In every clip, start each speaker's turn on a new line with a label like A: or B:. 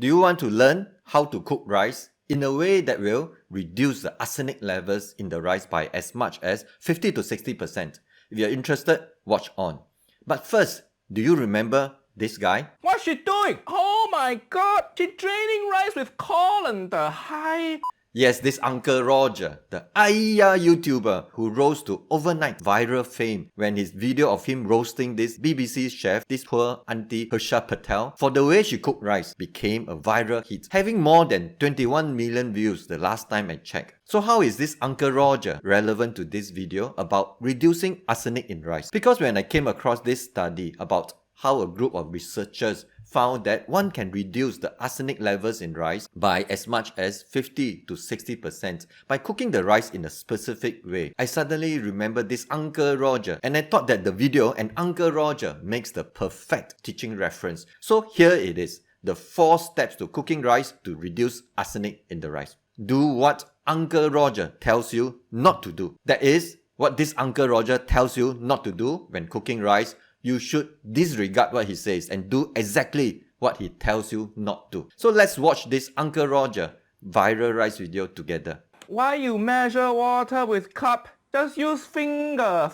A: Do you want to learn how to cook rice in a way that will reduce the arsenic levels in the rice by as much as 50 to 60%? If you're interested, watch on. But first, do you remember this guy?
B: What's she doing? Oh my god! She's draining rice with colander. Hi.
A: Yes, this Uncle Roger, the Aiya YouTuber who rose to overnight viral fame when his video of him roasting this BBC chef, this poor auntie Harsha Patel, for the way she cooked rice became a viral hit, having more than 21 million views the last time I checked. So how is this Uncle Roger relevant to this video about reducing arsenic in rice? Because when I came across this study about how a group of researchers found that one can reduce the arsenic levels in rice by as much as 50 to 60% by cooking the rice in a specific way, I suddenly remembered this Uncle Roger, and I thought that the video and Uncle Roger makes the perfect teaching reference. So here it is, the 4 steps to cooking rice to reduce arsenic in the rice. Do what Uncle Roger tells you not to do. That is, what this Uncle Roger tells you not to do when cooking rice. You should disregard what he says and do exactly what he tells you not to. So let's watch this Uncle Roger viral rice video together.
B: Why you measure water with cup? Just use finger.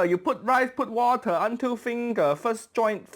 B: You put rice, put water until finger. First joint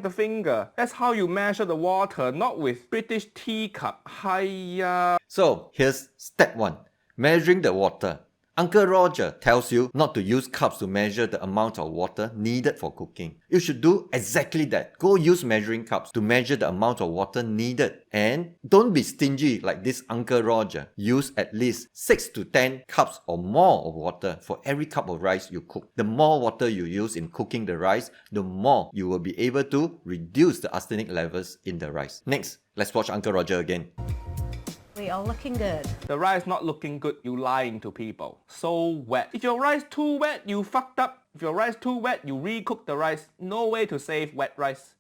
B: the finger. That's how you measure the water, not with British teacup. Hiya.
A: So here's step 1. Measuring the water. Uncle Roger tells you not to use cups to measure the amount of water needed for cooking. You should do exactly that. Go use measuring cups to measure the amount of water needed. And don't be stingy like this Uncle Roger. Use at least 6 to 10 cups or more of water for every cup of rice you cook. The more water you use in cooking the rice, the more you will be able to reduce the arsenic levels in the rice. Next, let's watch Uncle Roger again.
C: We are looking good.
B: The rice not looking good, you lying to people. So wet. If your rice too wet, you fucked up. If your rice too wet, you recook the rice. No way to save wet rice.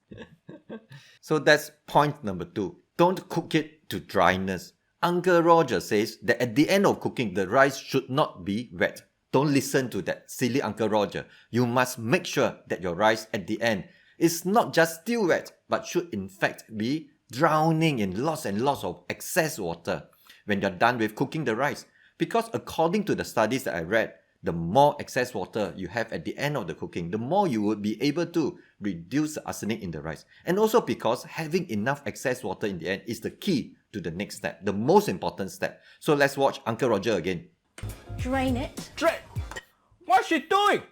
A: So that's point number 2. Don't cook it to dryness. Uncle Roger says that at the end of cooking, the rice should not be wet. Don't listen to that silly Uncle Roger. You must make sure that your rice at the end is not just still wet, but should in fact be drowning in lots and lots of excess water when you're done with cooking the rice. Because according to the studies that I read, the more excess water you have at the end of the cooking, the more you would be able to reduce the arsenic in the rice. And also because having enough excess water in the end is the key to the next step, the most important step. So let's watch Uncle Roger again.
C: Drain it.
B: What's she doing?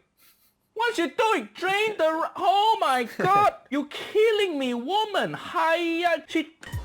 B: What's she doing? Drain the... Oh my god! You're killing me, woman! Hiya!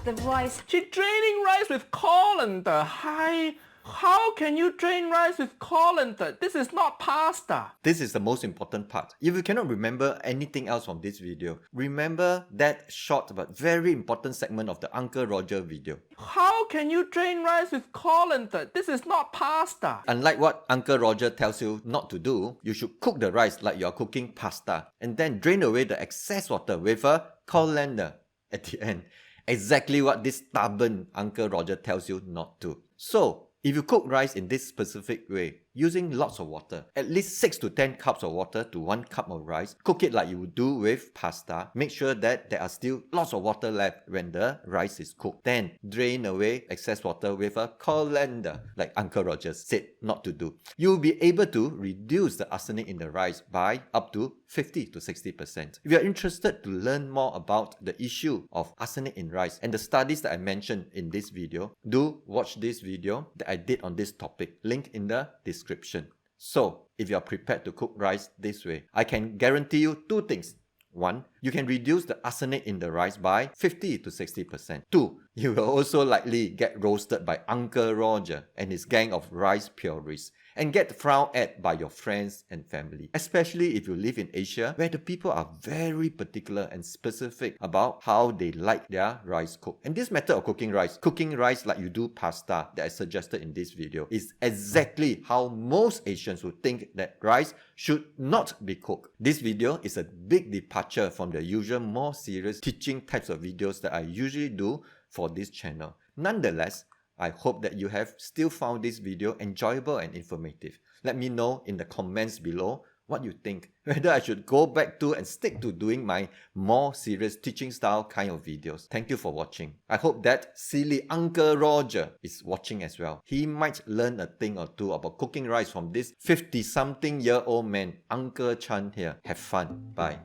C: The rice.
B: She's draining rice with colander. Hi. How can you drain rice with colander? This is not pasta.
A: This is the most important part. If you cannot remember anything else from this video, remember that short but very important segment of the Uncle Roger video.
B: How can you drain rice with colander? This is not pasta.
A: Unlike what Uncle Roger tells you not to do, you should cook the rice like you're cooking pasta and then drain away the excess water with a colander at the end. Exactly what this stubborn Uncle Roger tells you not to. So, if you cook rice in this specific way, using lots of water, at least 6 to 10 cups of water to 1 cup of rice, cook it like you would do with pasta, make sure that there are still lots of water left when the rice is cooked. Then drain away excess water with a colander, like Uncle Roger said not to do. You'll be able to reduce the arsenic in the rice by up to 50 to 60%. If you're interested to learn more about the issue of arsenic in rice and the studies that I mentioned in this video, do watch this video that I did on this topic, link in the description. So, if you are prepared to cook rice this way, I can guarantee you 2 things. 1, you can reduce the arsenic in the rice by 50 to 60%. 2, you will also likely get roasted by Uncle Roger and his gang of rice purists and get frowned at by your friends and family. Especially if you live in Asia, where the people are very particular and specific about how they like their rice cooked. And this method of cooking rice like you do pasta that I suggested in this video, is exactly how most Asians would think that rice should not be cooked. This video is a big departure from the usual more serious teaching types of videos that I usually do for this channel. Nonetheless, I hope that you have still found this video enjoyable and informative. Let me know in the comments below what you think, whether I should go back to and stick to doing my more serious teaching style kind of videos. Thank you for watching. I hope that silly Uncle Roger is watching as well. He might learn a thing or two about cooking rice from this 50-something-year-old man, Uncle Chan here. Have fun. Bye.